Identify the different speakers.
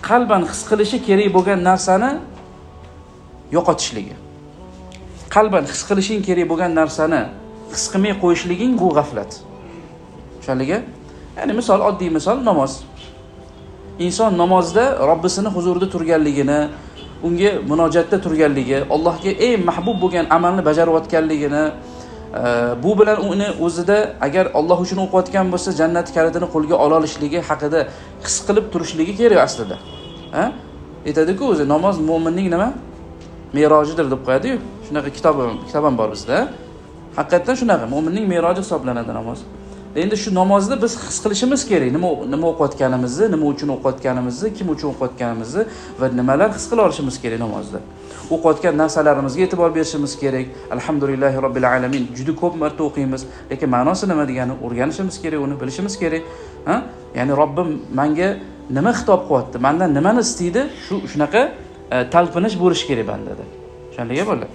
Speaker 1: qalban his qilishi kerak bo'lgan narsani yo'qotishligi. Qalban his qilishing kerak bo'lgan narsani his qilmay qo'yishliging bu g'aflat. Tushunligi? Ya'ni misol, oddiy misol namoz. Inson namozda Robbisini huzurida turganligini, unga munojatda turganligi, Allohga eng mahbub bo'lgan amalni bajarayotganligini, bu bilan uni o'zida agar Alloh uchun o'qiyotgan bo'lsa, jannat kalitini qo'lga ola olishligi haqida his qilib turishligi kerak aslida. Aytadi-ku o'zi namoz mo'minning nima? Merojidir deb qo'yadi-yu. Shunaqa kitob ham bor bizda. Haqiqatan shunaqa, mo'minning meroji hisoblanadi namoz. Endi shu namozni biz his qilishimiz kerak. Nima o'qiyotganimizni, nima uchun o'qiyotganimizni, kim uchun o'qiyotganimizni va nimalar his qila olishimiz kerak namozda. O'qiyotgan narsalarimizga e'tibor berishimiz kerak. Alhamdulillahi robbil alamin. Juda ko'p marta o'qiymiz, lekin ma'nosi nima deganini o'rganishimiz kerak, uni bilishimiz kerak. Ya'ni Robbim menga nima xitob qilyapti, mendan nimani istaydi? Shunaqa talpinish bo'lish kerak bandada. Tushunligi bo'ldi?